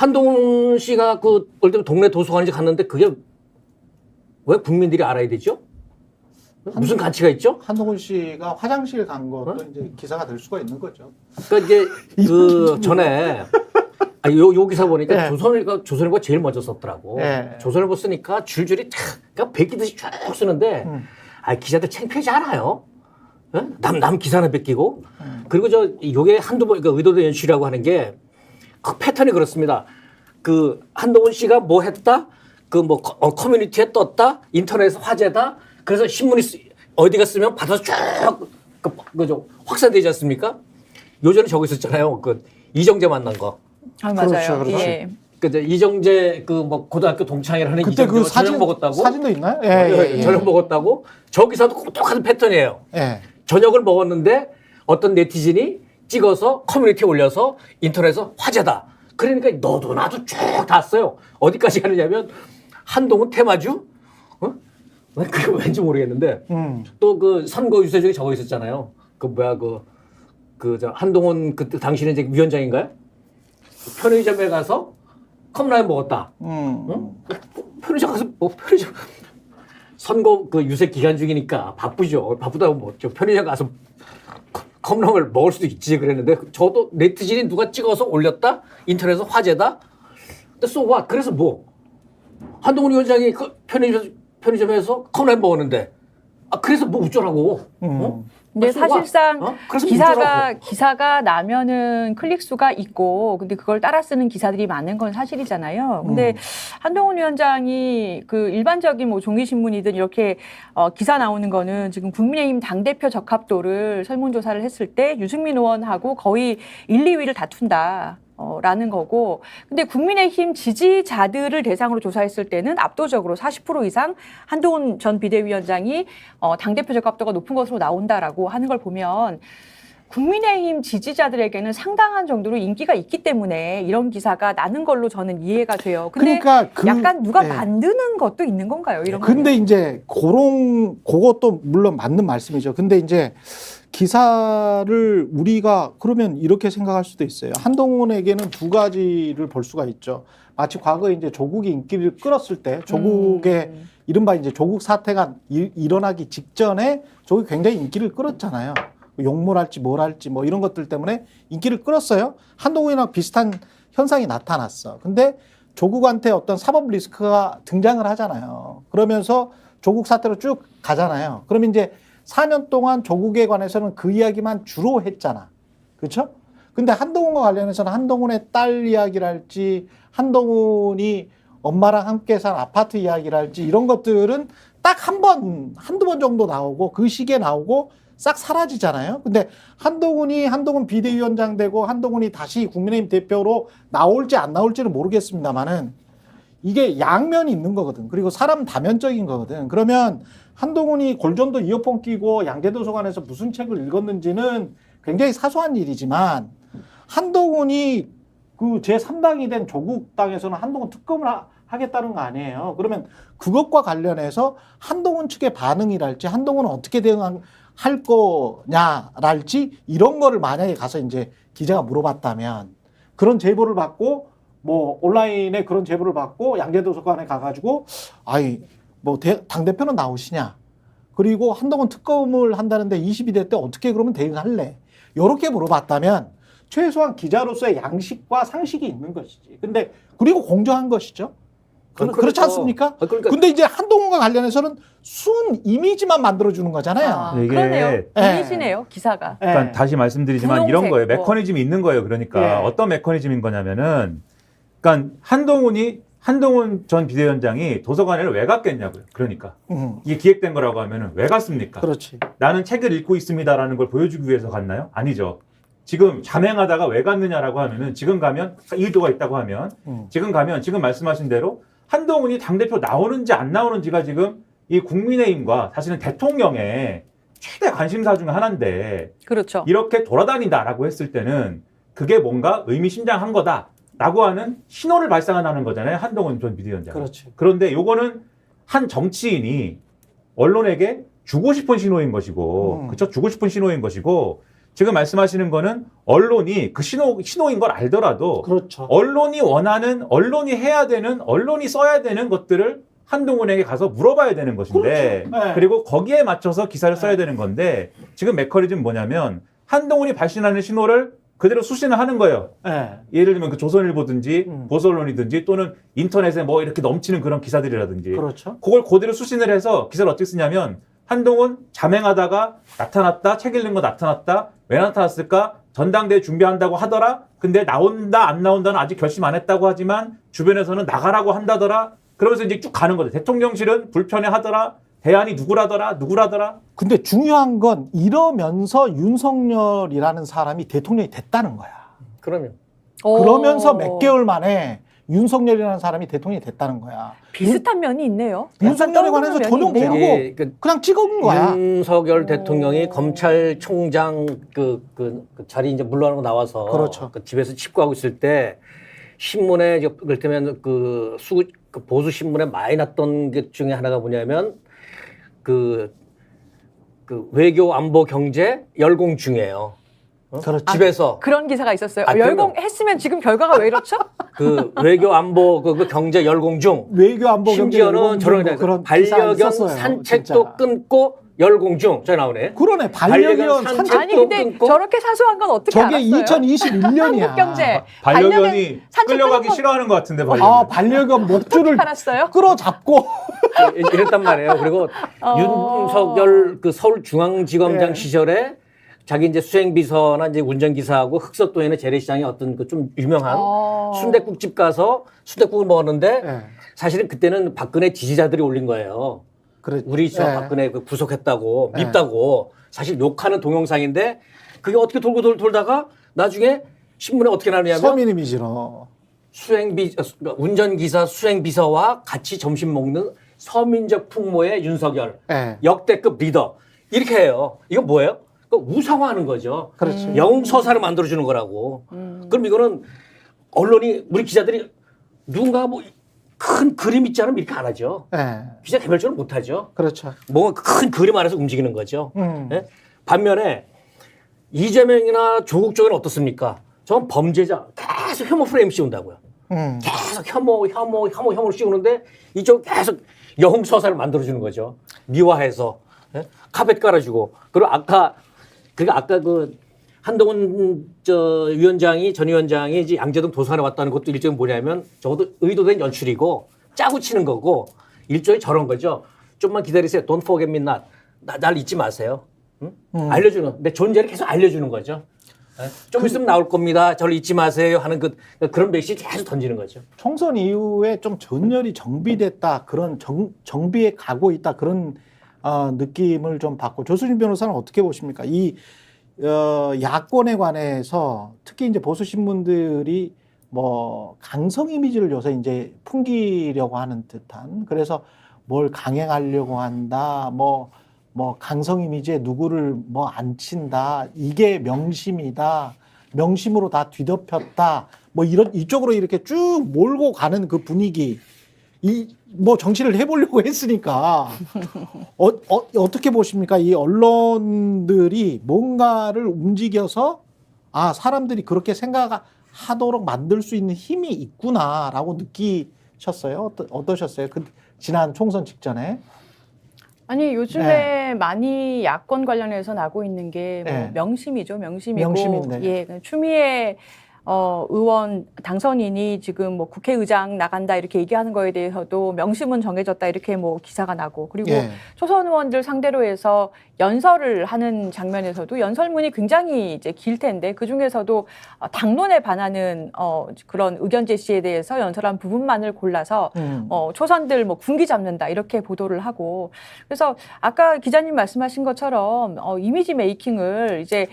한동훈 씨가 그 예를 들면 동네 도서관에 갔는데 그게 왜 국민들이 알아야 되죠? 무슨 가치가 있죠? 한동훈 씨가 화장실 간 것도 이제 기사가 될 수가 있는 거죠. 그러니까 이제 그 전에 요 기사 보니까 네. 조선일보가 제일 먼저 썼더라고. 네. 조선일보 쓰니까 줄줄이 그냥 베끼듯이 쭉 쓰는데 기자들 창피하지 않아요? 예? 남 기사 하나 베끼고. 그리고 요게 한두 번, 그러니까 의도된 연출이라고 하는 게 그 패턴이 그렇습니다. 그 한동훈 씨가 뭐 했다? 그 뭐 커뮤니티에 떴다? 인터넷에서 화제다? 그래서 신문이 어디가 쓰면 받아서 쭉 확산되지 않습니까? 요전에 저거 있었잖아요. 그 이정재 만난 거. 아, 맞아요. 그렇죠, 그렇죠. 예. 그 이정재 그 뭐 고등학교 동창회라는 그때 이정재가 그 사진 저녁 먹었다고? 사진도 있나요? 예. 저녁 먹었다고? 저기서도 똑같은 패턴이에요. 예. 저녁을 먹었는데 어떤 네티즌이 찍어서 커뮤니티에 올려서 인터넷에서 화제다. 그러니까 너도 나도 쭉 다 써요. 어디까지 가느냐면 한동훈 테마주? 그게 왠지 모르겠는데 또 그 선거 유세 중에 저거 있었잖아요. 그 뭐야 저 한동훈 그때 당신은 이제 위원장인가요? 편의점에 가서 컵라면 먹었다. 편의점 가서 편의점 선거 그 유세 기간 중이니까 바쁘죠. 바쁘다고 뭐 저 편의점 가서 컵라면을 먹을 수도 있지 그랬는데 저도 네티즌이 누가 찍어서 올렸다 인터넷에서 화제다. 근데 so what? 그래서 뭐 한동훈 위원장이 그 편의점에서 컵라면 먹었는데 그래서 뭐 어쩌라고? 근데 so what? 사실상 그래서 뭐 어쩌라고? 기사가 나면은 클릭 수가 있고, 근데 그걸 따라 쓰는 기사들이 많은 건 사실이잖아요. 근데 한동훈 위원장이 그 일반적인 뭐 종이신문이든 이렇게 기사 나오는 거는 지금 국민의힘 당대표 적합도를 설문조사를 했을 때 유승민 의원하고 거의 1, 2위를 다툰다. 라는 거고. 근데 국민의힘 지지자들을 대상으로 조사했을 때는 압도적으로 40% 이상 한동훈 전 비대위원장이 당대표 적합도가 높은 것으로 나온다라고 하는 걸 보면 국민의힘 지지자들에게는 상당한 정도로 인기가 있기 때문에 이런 기사가 나는 걸로 저는 이해가 돼요. 근데 그러니까 약간 누가 예. 만드는 것도 있는 건가요? 이런 근데 이제 그것도 물론 맞는 말씀이죠. 근데 이제 기사를 우리가 그러면 이렇게 생각할 수도 있어요. 한동훈에게는 두 가지를 볼 수가 있죠. 마치 과거에 이제 조국이 인기를 끌었을 때 조국의 이른바 이제 조국 사태가 일어나기 직전에 조국이 굉장히 인기를 끌었잖아요. 욕뭘 할지 뭘 할지 뭐 이런 것들 때문에 인기를 끌었어요. 한동훈이랑 비슷한 현상이 나타났어. 근데 조국한테 어떤 사법 리스크가 등장을 하잖아요. 그러면서 조국 사태로 쭉 가잖아요. 그러면 이제 4년 동안 조국에 관해서는 그 이야기만 주로 했잖아. 그렇죠? 근데 한동훈과 관련해서는 한동훈의 딸 이야기를 할지 한동훈이 엄마랑 함께 산 아파트 이야기를 할지 이런 것들은 딱 한두 번 정도 나오고 그 시기에 나오고 싹 사라지잖아요. 근데 한동훈 비대위원장 되고 한동훈이 다시 국민의힘 대표로 나올지 안 나올지는 모르겠습니다만은 이게 양면이 있는 거거든. 그리고 사람 다면적인 거거든. 그러면 한동훈이 골전도 이어폰 끼고 양재도서관에서 무슨 책을 읽었는지는 굉장히 사소한 일이지만 한동훈이 그 제3당이 된 조국당에서는 한동훈 특검을 하겠다는 거 아니에요. 그러면 그것과 관련해서 한동훈 측의 반응이랄지 한동훈은 어떻게 대응할 거냐랄지 이런 거를 만약에 가서 이제 기자가 물어봤다면 그런 제보를 받고 뭐 온라인에 그런 제보를 받고 양재도서관에 가가지고 당대표는 나오시냐 그리고 한동훈 특검을 한다는데 22대 때 어떻게 그러면 대응할래 이렇게 물어봤다면 최소한 기자로서의 양식과 상식이 있는 것이지. 근데 그리고 공정한 것이죠. 그렇지 않습니까? 근데 이제 한동훈과 관련해서는 순 이미지만 만들어주는 거잖아요. 그러네요. 이미지네요, 기사가. 그러니까 다시 말씀드리지만 분홍색, 이런 거예요. 메커니즘이 있는 거예요. 그러니까 어떤 메커니즘인 거냐면은 그러니까 한동훈 전 비대위원장이 도서관에를 왜 갔겠냐고요. 그러니까 이게 기획된 거라고 하면은 왜 갔습니까? 그렇지. 나는 책을 읽고 있습니다라는 걸 보여주기 위해서 갔나요? 아니죠. 지금 잠행하다가 왜 갔느냐라고 하면은 지금 가면 의도가 있다고 하면 지금 가면 지금 말씀하신 대로 한동훈이 당대표 나오는지 안 나오는지가 지금 이 국민의힘과 사실은 대통령의 최대 관심사 중 하나인데 그렇죠. 이렇게 돌아다닌다라고 했을 때는 그게 뭔가 의미심장한 거다라고 하는 신호를 발산하는 거잖아요. 한동훈 전 비대위원장. 그렇지. 그런데 요거는 한 정치인이 언론에게 주고 싶은 신호인 것이고, 그렇죠? 주고 싶은 신호인 것이고, 지금 말씀하시는 거는 언론이 그 신호인 걸 알더라도 그렇죠. 언론이 원하는, 언론이 해야 되는, 언론이 써야 되는 것들을 한동훈에게 가서 물어봐야 되는 것인데 그렇죠. 네. 그리고 거기에 맞춰서 기사를 써야 되는 건데 지금 메커니즘은 뭐냐면 한동훈이 발신하는 신호를 그대로 수신을 하는 거예요. 네. 예를 들면 그 조선일보든지 음. 보수언론이든지 또는 인터넷에 뭐 이렇게 넘치는 그런 기사들이라든지 그렇죠. 그걸 그대로 수신을 해서 기사를 어떻게 쓰냐면 한동훈 자맹하다가 나타났다, 책 읽는 거 나타났다, 왜 나타났을까? 전당대회 준비한다고 하더라. 근데 나온다 안 나온다는 아직 결심 안 했다고 하지만 주변에서는 나가라고 한다더라. 그러면서 이제 쭉 가는 거죠. 대통령실은 불편해하더라. 대안이 누구라더라. 근데 중요한 건 이러면서 윤석열이라는 사람이 대통령이 됐다는 거야. 그러면 그러면서 몇 개월 만에 윤석열이라는 사람이 대통령이 됐다는 거야. 비슷한 면이 있네요. 윤석열에 약간 관해서 떠오르는 전혀 면이 있네요. 모르고 이게 그 그냥 찍은 거야. 윤석열 대통령이 검찰총장 그 자리 이제 물러나고 나와서 그렇죠. 그 집에서 칩거하고 있을 때 신문에 그렇다면 그 보수 신문에 많이 났던 게 중에 하나가 뭐냐면 그 외교 안보 경제 열공 중이에요. 그렇죠. 집에서 그런 기사가 있었어요. 아, 열공했으면 지금 결과가 왜 이렇죠? 그 외교 안보 그 경제 열공 중 외교 안보 경제 심지어는 저런 그런 기사 반려견 있었어요, 산책도 진짜. 끊고 열공 중. 저기 나오네. 그러네. 반려견 산책 산책. 아니 근데 끊고? 저렇게 사소한 건 어떻게 저게 알았어요? 2021년이야. 한국경제 반려견이 산책 끌려가기 끊은 거 싫어하는 것 같은데 반려견. 아, 반려견 목줄을 알았어요? 끌어잡고 이랬단 말이에요. 그리고 윤석열 그 서울중앙지검장 네. 시절에 자기 이제 수행비서나 이제 운전기사하고 흑석동에는 재래시장에 어떤 그 좀 유명한 순댓국집 가서 순댓국을 먹었는데 네. 사실은 그때는 박근혜 지지자들이 올린 거예요. 그래. 우리 저 네. 박근혜 그 구속했다고 네. 밉다고 사실 욕하는 동영상인데 그게 어떻게 돌고 돌다가 나중에 신문에 어떻게 나오냐면 서민 이미지로. 운전기사 수행비서와 같이 점심 먹는 서민적 풍모의 윤석열 네. 역대급 리더 이렇게 해요. 이거 뭐예요? 우상화하는 거죠. 그렇죠. 영웅 서사를 만들어주는 거라고. 그럼 이거는 언론이 우리 기자들이 누군가 뭐 큰 그림 있지 않으면 이렇게 안 하죠. 네. 기자 개별적으로 못 하죠. 그렇죠. 뭔가 큰 그림 안에서 움직이는 거죠. 음. 예? 반면에 이재명이나 조국 쪽은 어떻습니까? 전 범죄자 계속 혐오 프레임 씌운다고요. 계속 혐오를 씌우는데 이쪽 계속 영웅 서사를 만들어주는 거죠. 미화해서 예? 카펫 깔아주고 그리고 아까 그 한동훈 전 위원장이 이제 양재동 도서관에 왔다는 것도 일종의 뭐냐면 적어도 의도된 연출이고 짜고 치는 거고 일종의 저런 거죠. 좀만 기다리세요. Don't forget me not. 날 잊지 마세요. 응? 알려주는 내 존재를 계속 알려주는 거죠. 예? 좀 있으면 나올 겁니다. 저를 잊지 마세요 하는 그런 메시지 계속 던지는 거죠. 총선 이후에 좀 전열이 정비됐다. 그런 정비에 가고 있다. 그런 느낌을 좀 받고 조수진 변호사는 어떻게 보십니까? 이 야권에 관해서 특히 이제 보수 신문들이 뭐 강성 이미지를 요새 이제 풍기려고 하는 듯한 그래서 뭘 강행하려고 한다. 뭐 강성 이미지에 누구를 뭐 안 친다. 이게 명심이다. 명심으로 다 뒤덮였다. 뭐 이쪽으로 이렇게 쭉 몰고 가는 그 분위기. 뭐 정치를 해보려고 했으니까 어떻게 보십니까? 이 언론들이 뭔가를 움직여서 사람들이 그렇게 생각하도록 만들 수 있는 힘이 있구나라고 느끼셨어요? 어떠셨어요? 그 지난 총선 직전에? 아니 요즘에 많이 야권 관련해서 나고 있는 게 뭐 네. 명심이죠. 명심이고 명심인데. 예, 추미애 의원 당선인이 지금 뭐 국회의장 나간다 이렇게 얘기하는 거에 대해서도 명심은 정해졌다 이렇게 뭐 기사가 나고 그리고 예. 초선 의원들 상대로 해서 연설을 하는 장면에서도 연설문이 굉장히 이제 길 텐데 그 중에서도 당론에 반하는 그런 의견 제시에 대해서 연설한 부분만을 골라서 초선들 뭐 군기 잡는다 이렇게 보도를 하고 그래서 아까 기자님 말씀하신 것처럼 이미지 메이킹을 이제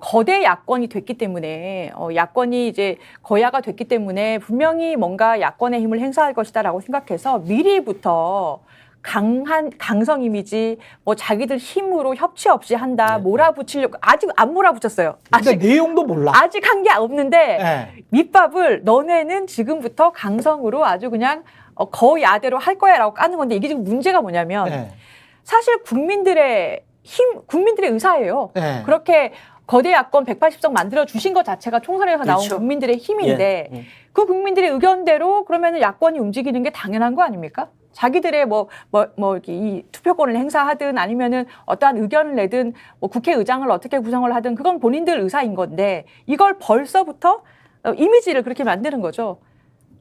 거대 야권이 됐기 때문에 야권이 이제 거야가 됐기 때문에 분명히 뭔가 야권의 힘을 행사할 것이다라고 생각해서 미리부터 강한 강성 이미지 뭐 자기들 힘으로 협치 없이 한다 몰아붙이려고 아직 안 몰아붙였어요. 근데 내용도 몰라. 아직 한 게 없는데 네. 밑밥을 너네는 지금부터 강성으로 아주 그냥 거야대로 할 거야라고 까는 건데 이게 지금 문제가 뭐냐면 네. 사실 국민들의 의사예요. 네. 그렇게 거대 야권 180석 만들어 주신 것 자체가 총선에서 나온 그렇죠. 국민들의 힘인데 예. 그 국민들의 의견대로 그러면은 야권이 움직이는 게 당연한 거 아닙니까? 자기들의 이렇게 이 투표권을 행사하든 아니면은 어떠한 의견을 내든 뭐 국회의장을 어떻게 구성을 하든 그건 본인들 의사인 건데 이걸 벌써부터 이미지를 그렇게 만드는 거죠.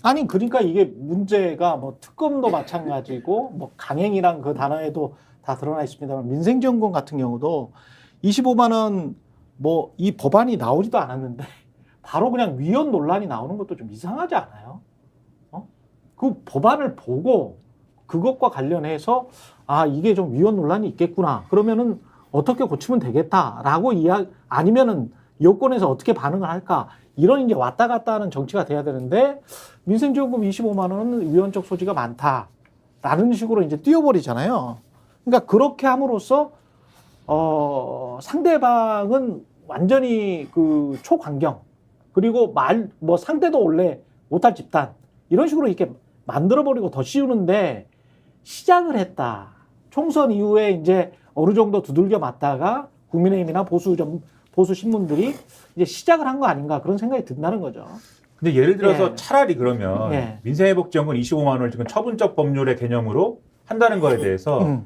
아니 그러니까 이게 문제가 뭐 특검도 마찬가지고 뭐 강행이란 그 단어에도 다 드러나 있습니다만 민생지원금 같은 경우도 25만 원 뭐 이 법안이 나오지도 않았는데 바로 그냥 위헌 논란이 나오는 것도 좀 이상하지 않아요? 그 법안을 보고 그것과 관련해서 아 이게 좀 위헌 논란이 있겠구나 그러면은 어떻게 고치면 되겠다라고 아니면은 여권에서 어떻게 반응을 할까 이런 이제 왔다 갔다 하는 정치가 돼야 되는데 민생지원금 25만 원은 위헌적 소지가 많다라는 식으로 이제 띄워버리잖아요. 그러니까 그렇게 함으로써 상대방은 완전히 그 초강경 그리고 뭐 상대도 원래 못할 집단 이런 식으로 이렇게 만들어버리고 더 씌우는데 시작을 했다. 총선 이후에 이제 어느 정도 두들겨 맞다가 국민의힘이나 보수 신문들이 이제 시작을 한 거 아닌가 그런 생각이 든다는 거죠. 근데 예를 들어서 예. 차라리 그러면 예. 민생회복지원금 25만 원을 지금 처분적 법률의 개념으로 한다는 거에 대해서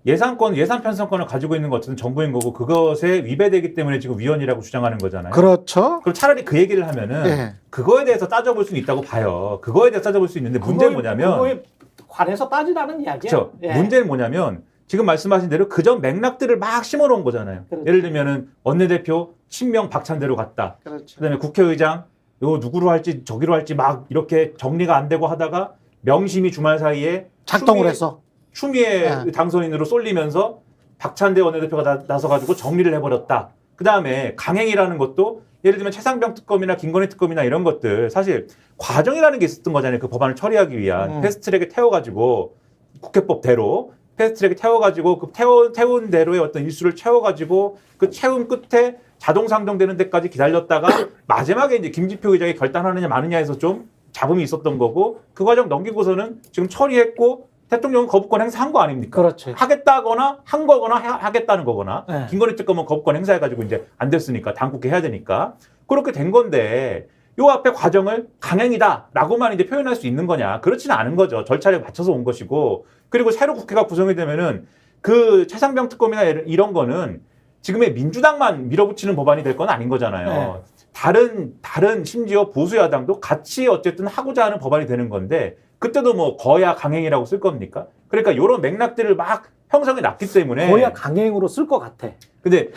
예산 편성권을 가지고 있는 것 어쨌든 정부인 거고 그것에 위배되기 때문에 지금 위헌이라고 주장하는 거잖아요. 그렇죠. 그럼 차라리 그 얘기를 하면은 예. 그거에 대해서 따져볼 수는 있다고 봐요. 그거에 대해서 따져볼 수 있는데 문제는 뭐냐면 그거에 관해서 따지라는 이야기야. 그렇죠. 예. 문제는 뭐냐면 지금 말씀하신 대로 그전 맥락들을 막 심어놓은 거잖아요. 그렇죠. 예를 들면은 원내대표 친명 박찬대로 갔다. 그렇죠. 그다음에 국회의장 요 누구로 할지 저기로 할지 막 이렇게 정리가 안 되고 하다가 명심이 주말 사이에 작동을 해서 추미애 네. 당선인으로 쏠리면서 박찬대 원내대표가 나서가지고 정리를 해버렸다. 그 다음에 강행이라는 것도 예를 들면 최상병 특검이나 김건희 특검이나 이런 것들 사실 과정이라는 게 있었던 거잖아요. 그 법안을 처리하기 위한 패스트트랙에 태워가지고 국회법대로 패스트트랙에 태워가지고 그 태운 대로의 어떤 일수를 채워가지고 그 채움 끝에 자동 상정되는 데까지 기다렸다가 마지막에 이제 김진표 의장이 결단하느냐 마느냐에서 좀 잡음이 있었던 거고 그 과정 넘기고서는 지금 처리했고 대통령은 거부권 행사한 거 아닙니까? 그렇지. 하겠다거나 한 거거나 하겠다는 거거나 네. 김건희 특검은 거부권 행사해가지고 이제 안 됐으니까 당국회 해야 되니까 그렇게 된 건데 요 앞에 과정을 강행이다라고만 이제 표현할 수 있는 거냐? 그렇지는 않은 거죠. 절차를 맞춰서 온 것이고 그리고 새로 국회가 구성이 되면은 그 최상병 특검이나 이런 거는 지금의 민주당만 밀어붙이는 법안이 될 건 아닌 거잖아요. 네. 다른 심지어 보수 야당도 같이 어쨌든 하고자 하는 법안이 되는 건데 그때도 뭐 거야 강행이라고 쓸 겁니까? 그러니까 이런 맥락들을 막 형성해 놨기 때문에 거야 강행으로 쓸 것 같아. 근데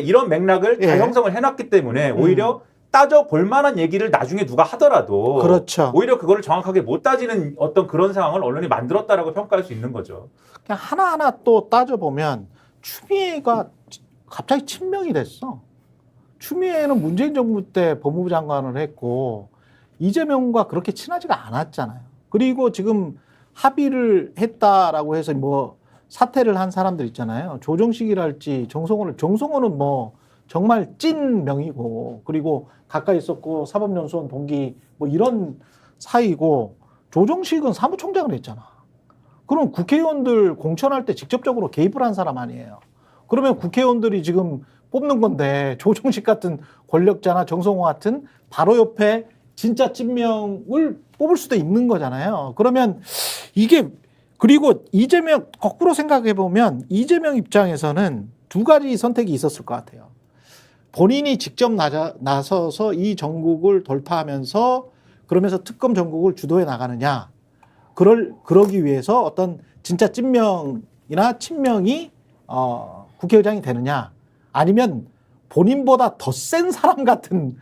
이런 맥락을 다 예. 형성을 해놨기 때문에 오히려 따져 볼 만한 얘기를 나중에 누가 하더라도 그렇죠. 오히려 그거를 정확하게 못 따지는 어떤 그런 상황을 언론이 만들었다라고 평가할 수 있는 거죠. 그냥 하나하나 또 따져보면 추미애가 갑자기 친명이 됐어. 추미애는 문재인 정부 때 법무부 장관을 했고 이재명과 그렇게 친하지가 않았잖아요. 그리고 지금 합의를 했다라고 해서 뭐 사퇴를 한 사람들 있잖아요. 조정식이랄지 정성호는 뭐 정말 찐 명이고 그리고 가까이 있었고 사법연수원 동기 뭐 이런 사이고 조정식은 사무총장을 했잖아. 그럼 국회의원들 공천할 때 직접적으로 개입을 한 사람 아니에요. 그러면 국회의원들이 지금 뽑는 건데 조정식 같은 권력자나 정성호 같은 바로 옆에 진짜 찐명을 뽑을 수도 있는 거잖아요. 그러면 이게 그리고 이재명 거꾸로 생각해 보면 이재명 입장에서는 두 가지 선택이 있었을 것 같아요. 본인이 직접 나서서 이 전국을 돌파하면서 그러면서 특검 전국을 주도해 나가느냐. 그러기 위해서 어떤 진짜 찐명이나 친명이 국회의장이 되느냐. 아니면 본인보다 더 센 사람 같은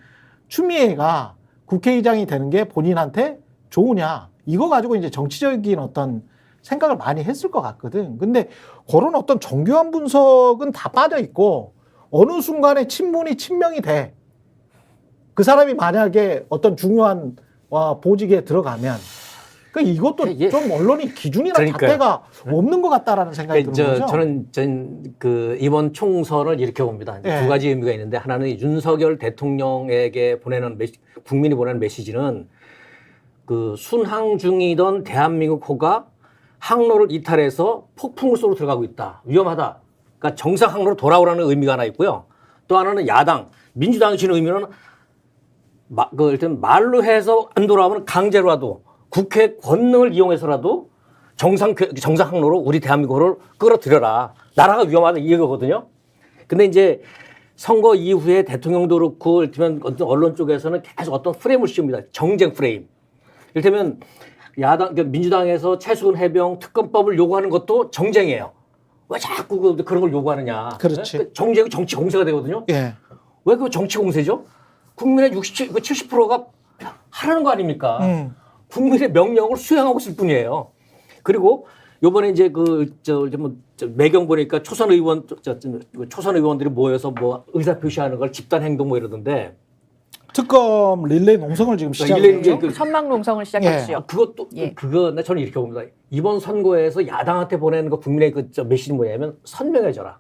추미애가 국회의장이 되는 게 본인한테 좋으냐. 이거 가지고 이제 정치적인 어떤 생각을 많이 했을 것 같거든. 근데 그런 어떤 정교한 분석은 다 빠져 있고 어느 순간에 친문이 친명이 돼. 그 사람이 만약에 어떤 중요한 보직에 들어가면 그러니까 이것도 예. 좀 언론이 기준이나 그러니까요. 잣대가 없는 것 같다라는 생각이 드는 거죠. 저는 그 이번 총선을 이렇게 봅니다. 예. 두 가지 의미가 있는데 하나는 윤석열 대통령에게 보내는 국민이 보내는 메시지는 그 순항 중이던 대한민국 호가 항로를 이탈해서 폭풍 쏘로 들어가고 있다. 위험하다. 그러니까 정상 항로로 돌아오라는 의미가 하나 있고요. 또 하나는 야당, 민주당이 지는 의미는 일단 말로 해서 안 돌아오면 강제로라도 국회 권능을 이용해서라도 정상 항로로 우리 대한민국을 끌어들여라. 나라가 위험하다 이거거든요. 근데 이제 선거 이후에 대통령도 그렇고 이를테면 어떤 언론 쪽에서는 계속 어떤 프레임을 씌웁니다. 정쟁 프레임. 이를테면 민주당에서 최수근 해병 특검법을 요구하는 것도 정쟁이에요. 왜 자꾸 그런 걸 요구하느냐. 그렇지. 정쟁이 정치 공세가 되거든요. 예. 왜 그 정치 공세죠? 국민의 70%가 하라는 거 아닙니까? 국민의 명령을 수행하고 있을 뿐이에요. 그리고 요번에 이제 매경 보니까 초선 의원들이 모여서 뭐 의사 표시하는 걸 집단 행동 뭐 이러던데. 특검 릴레이 농성을 지금 릴레이 시작했죠. 선막 농성을 시작했죠. 그것도 예. 저는 이렇게 봅니다. 이번 선거에서 야당한테 보내는 거 국민의 메시지는 뭐냐면 선명해져라.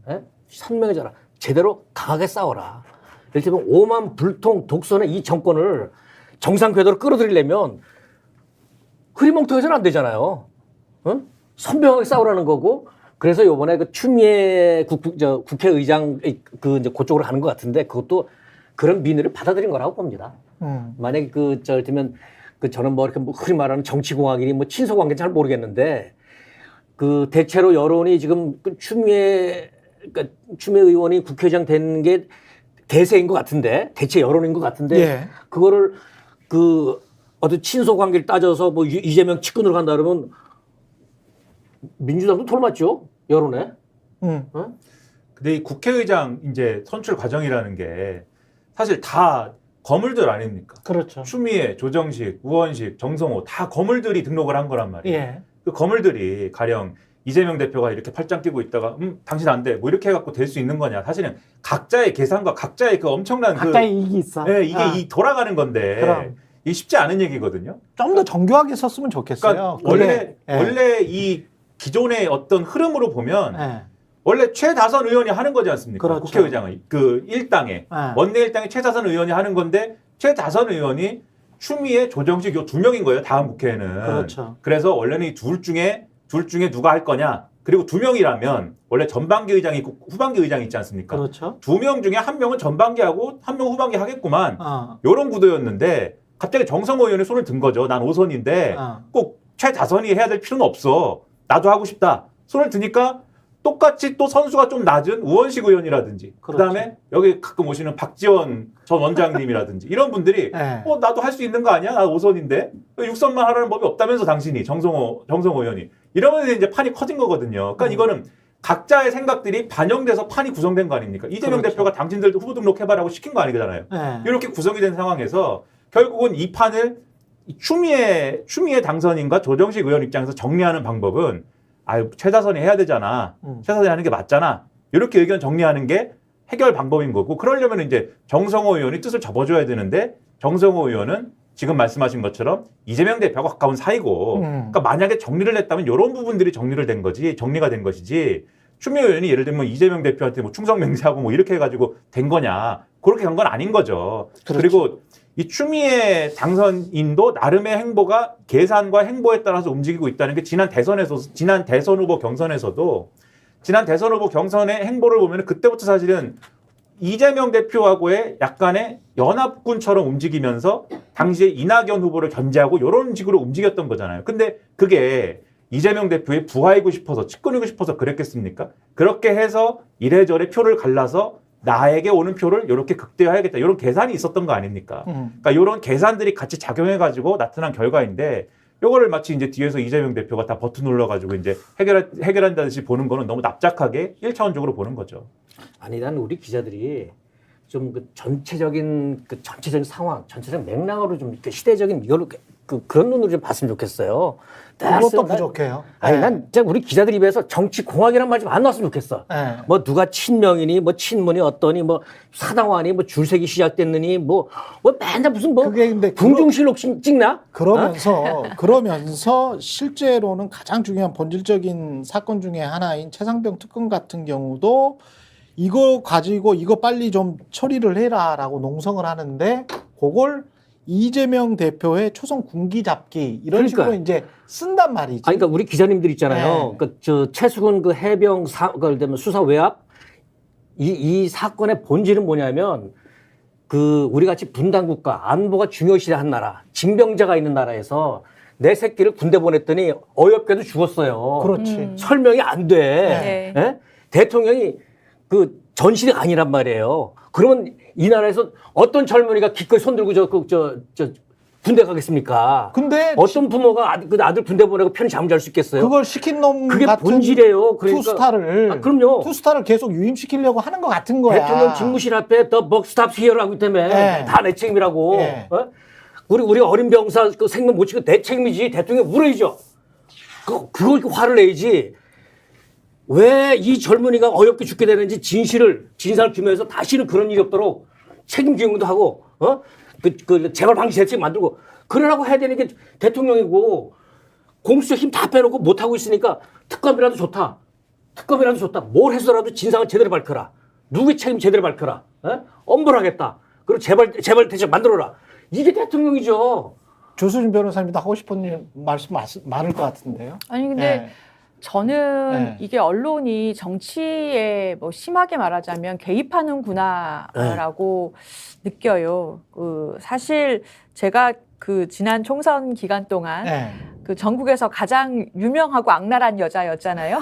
예? 선명해져라. 제대로 강하게 싸워라. 이를테면 오만 불통 독선의 이 정권을 정상 궤도로 끌어들이려면 흐리멍텅해서는 안 되잖아요. 선명하게 싸우라는 거고. 그래서 요번에 그 추미애 국회의장 이제 그쪽으로 가는 것 같은데 그것도 그런 민의를 받아들인 거라고 봅니다. 만약에 이를테면 저는 뭐 이렇게 흔히 말하는 정치공학이니 뭐 친소관계는 잘 모르겠는데 대체로 여론이 지금 추미애 의원이 국회의장 되는 게 대세인 것 같은데 대체 여론인 것 같은데 예. 그거를 어떤 친소 관계를 따져서 뭐 이재명 측근으로 간다 그러면 민주당도 돌맞죠 여론에. 근데 이 국회의장 이제 선출 과정이라는 게 사실 다 거물들 아닙니까? 그렇죠. 추미애, 조정식, 우원식, 정성호 다 거물들이 등록을 한 거란 말이에요. 예. 그 거물들이 가령 이재명 대표가 이렇게 팔짱 끼고 있다가 당신 안 돼. 뭐 이렇게 해갖고 될 수 있는 거냐. 사실은 각자의 계산과 각자의 그 엄청난 각자의 이익이 있어. 네, 이게 이 돌아가는 건데 그럼. 이게 쉽지 않은 얘기거든요. 좀 더 정교하게 썼으면 좋겠어요. 그러니까 예. 원래 이 기존의 어떤 흐름으로 보면 예. 원래 최다선 의원이 하는 거지 않습니까? 그렇죠. 국회의장의 그 일당에 원내 일당에 최다선 의원이 하는 건데 최다선 의원이 추미애, 조정식 요 두 명인 거예요. 다음 국회에는. 그렇죠. 그래서 원래는 이 둘 중에 누가 할 거냐. 그리고 두 명이라면 원래 전반기 의장이 있고 후반기 의장이 있지 않습니까? 그렇죠. 두 명 중에 한 명은 전반기하고 한 명은 후반기 하겠구만. 어. 요런 구도였는데 갑자기 정성호 의원이 손을 든 거죠. 난 5선인데 꼭 최다선이 해야 될 필요는 없어. 나도 하고 싶다. 손을 드니까 똑같이 또 선수가 좀 낮은 우원식 의원이라든지 그렇죠. 그다음에 여기 가끔 오시는 박지원 전 원장님이라든지 이런 분들이 네. 나도 할 수 있는 거 아니야? 나 5선인데 6선만 하라는 법이 없다면서 당신이 정성호 의원이 이러면 이제 판이 커진 거거든요. 그러니까 이거는 각자의 생각들이 반영돼서 판이 구성된 거 아닙니까? 이재명 그렇죠. 대표가 당신들도 후보 등록해봐라고 시킨 거 아니잖아요. 네. 이렇게 구성이 된 상황에서 결국은 이 판을 추미애 당선인과 조정식 의원 입장에서 정리하는 방법은 최다선이 해야 되잖아. 최다선이 하는 게 맞잖아. 이렇게 의견 정리하는 게 해결 방법인 거고 그러려면 이제 정성호 의원이 뜻을 접어줘야 되는데 정성호 의원은 지금 말씀하신 것처럼 이재명 대표하고 가까운 사이고 그러니까 만약에 정리를 했다면 이런 부분들이 정리가 된 것이지 추미애 의원이 예를 들면 이재명 대표한테 뭐 충성 맹세하고 뭐 이렇게 해가지고 된 거냐 그렇게 간 건 아닌 거죠. 그렇죠. 그리고 이 추미애 당선인도 나름의 행보가 계산과 행보에 따라서 움직이고 있다는 게 지난 대선 후보 경선에서도 지난 대선 후보 경선의 행보를 보면 그때부터 사실은 이재명 대표하고의 약간의 연합군처럼 움직이면서 당시에 이낙연 후보를 견제하고 이런 식으로 움직였던 거잖아요. 근데 그게 이재명 대표의 부하이고 싶어서 측근이고 싶어서 그랬겠습니까? 그렇게 해서 이래저래 표를 갈라서 나에게 오는 표를 이렇게 극대화해야겠다. 이런 계산이 있었던 거 아닙니까? 그러니까 이런 계산들이 같이 작용해가지고 나타난 결과인데 요거를 마치 이제 뒤에서 이재명 대표가 다 버튼 눌러가지고 이제 해결한다듯이 보는 거는 너무 납작하게 1차원적으로 보는 거죠. 아니, 난 우리 기자들이 좀 전체적인 상황, 전체적인 맥락으로 좀 이렇게 시대적인 이걸로 그런 눈으로 좀 봤으면 좋겠어요. 그것도 부족해요. 아니, 난 진짜 우리 기자들 입에서 정치 공학이란 말 좀 안 나왔으면 좋겠어. 네. 뭐 누가 친명이니, 뭐 친문이 어떠니, 뭐 사당화니, 뭐 줄색이 시작됐느니, 뭐 맨날 무슨 그게 근데 궁중실록 찍나? 그러면서 실제로는 가장 중요한 본질적인 사건 중에 하나인 최상병 특검 같은 경우도 이거 가지고 이거 빨리 좀 처리를 해라라고 농성을 하는데 그걸 이재명 대표의 초선 군기 잡기 이런 식으로 이제 쓴단 말이지. 아니, 그러니까 우리 기자님들 있잖아요. 네. 그 최수근 해병 수사 외압 이 사건의 본질은 뭐냐면 그 우리 같이 분단국가, 안보가 중요시한 나라, 징병자가 있는 나라에서 내 새끼를 군대 보냈더니 어이없게도 죽었어요. 그렇지. 설명이 안 돼. 네. 예? 대통령이 그 전실이 아니란 말이에요. 그러면 이 나라에서 어떤 젊은이가 기꺼이 손들고 저 군대 가겠습니까? 근데 어떤 부모가 그 아들 군대 보내고 편히 잠을 잘 수 있겠어요? 그걸 시킨 놈 그게 같은 본질이에요. 그러니까 투스타를 아, 그럼요. 투스타를 계속 유임시키려고 하는 것 같은 거야. 대통령 집무실 앞에 더 먹스탑 히어라고 있기 때문에 네. 다 내 책임이라고. 네. 어? 우리 어린 병사 그 생명 못 지고 내 책임이지. 대통령 물어야죠. 그걸 화를 내야지. 왜 이 젊은이가 어렵게 죽게 되는지 진상을 규명해서 다시는 그런 일이 없도록 책임 규명도 하고, 그 재발 방지 대책 만들고 그러라고 해야 되는 게 대통령이고 공수처 힘 다 빼놓고 못 하고 있으니까 특검이라도 좋다. 특검이라도 좋다. 뭘 해서라도 진상을 제대로 밝혀라. 누구의 책임 제대로 밝혀라. 엄벌하겠다. 그리고 재발 대책 만들어라. 이게 대통령이죠. 조수진 변호사님도 하고 싶은 말씀 많을 것 같은데요. 아니 근데 네. 저는 네. 이게 언론이 정치에 뭐 심하게 말하자면 개입하는구나라고 느껴요. 그 사실 제가 그 지난 총선 기간 동안 네. 그 전국에서 가장 유명하고 악랄한 여자였잖아요.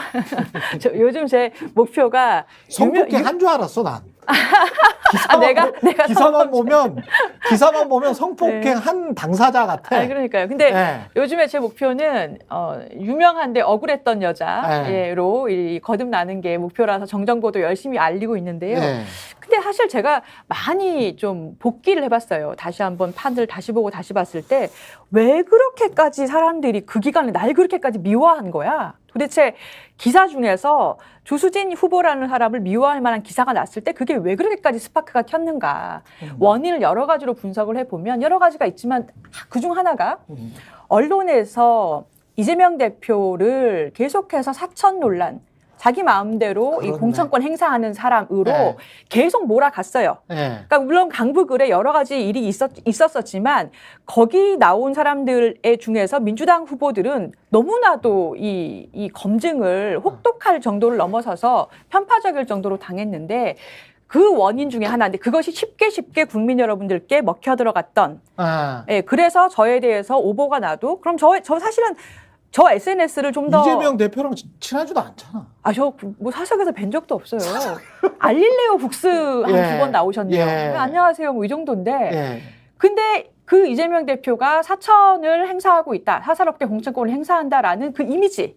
요즘 제 목표가 성폭행 한 줄 알았어 난. 내가 기사만 보면 성폭행 네. 한 당사자 같아. 아, 그러니까요. 근데 네. 요즘에 제 목표는 유명한데 억울했던 네. 여자로 이 거듭나는 게 목표라서 정정보도 열심히 알리고 있는데요. 네. 근데 사실 제가 많이 좀 복기를 해봤어요. 다시 한번 판을 다시 보고 다시 봤을 때 왜 그렇게까지 사람들이 그 기간에 날 그렇게까지 미워한 거야? 도대체 기사 중에서 조수진 후보라는 사람을 미워할 만한 기사가 났을 때 그게 왜 그렇게까지 스파크가 튀었는가? 원인을 여러 가지로 분석을 해보면 여러 가지가 있지만 그중 하나가 언론에서 이재명 대표를 계속해서 사천 논란, 자기 마음대로 이 그렇네. 공천권 행사하는 사람으로 네. 계속 몰아갔어요. 네. 그러니까 물론 강북을에 여러 가지 일이 있었었지만 거기 나온 사람들 중에서 민주당 후보들은 너무나도 이 검증을 혹독할 정도를 넘어서서 편파적일 정도로 당했는데 그 원인 중에 하나인데 그것이 쉽게 국민 여러분들께 먹혀 들어갔던. 아. 예, 그래서 저에 대해서 오보가 나도 그럼 저 사실은 저 SNS를 좀 더 이재명 대표랑 친하지도 않잖아. 저 뭐 사석에서 뵌 적도 없어요. 알릴레오 북스 한 예. 2번 나오셨네요. 예. 안녕하세요 뭐 이 정도인데 예. 근데 그 이재명 대표가 사천을 행사하고 있다. 사사롭게 공천권을 행사한다라는 그 이미지.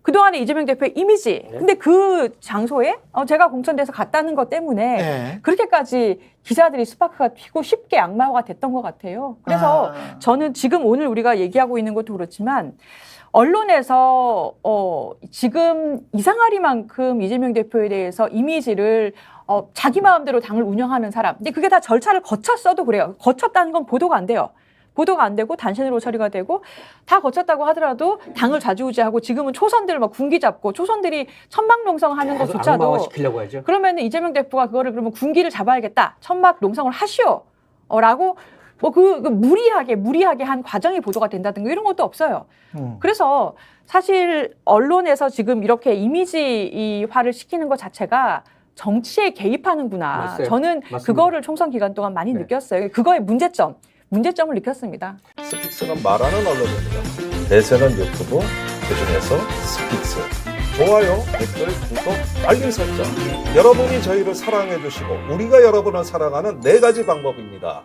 그동안의 이재명 대표의 이미지. 근데 그 장소에 제가 공천돼서 갔다는 것 때문에 예. 그렇게까지 기자들이 스파크가 튀고 쉽게 악마화가 됐던 것 같아요. 그래서 저는 지금 오늘 우리가 얘기하고 있는 것도 그렇지만 언론에서 지금 이상하리만큼 이재명 대표에 대해서 이미지를 자기 마음대로 당을 운영하는 사람. 근데 그게 다 절차를 거쳤어도 그래요. 거쳤다는 건 보도가 안 돼요. 보도가 안 되고 단신으로 처리가 되고 다 거쳤다고 하더라도 당을 좌지우지하고 지금은 초선들 막 군기 잡고 초선들이 천막 농성하는 것조차도 악마화시키려고 하죠. 그러면 이재명 대표가 그거를 그러면 군기를 잡아야겠다. 천막 농성을 하시오라고 뭐 무리하게 한 과정이 보도가 된다든가 이런 것도 없어요. 그래서 사실 언론에서 지금 이렇게 이미지화를 시키는 것 자체가 정치에 개입하는구나. 맞아요. 저는 맞습니다. 그거를 총선 기간 동안 많이 네. 느꼈어요. 그거의 문제점을 느꼈습니다. 스픽스는 말하는 언론입니다. 대세는 유튜브, 그중에서 스픽스. 좋아요, 댓글, 구독, 알림 설정. 여러분이 저희를 사랑해 주시고 우리가 여러분을 사랑하는 4가지 방법입니다.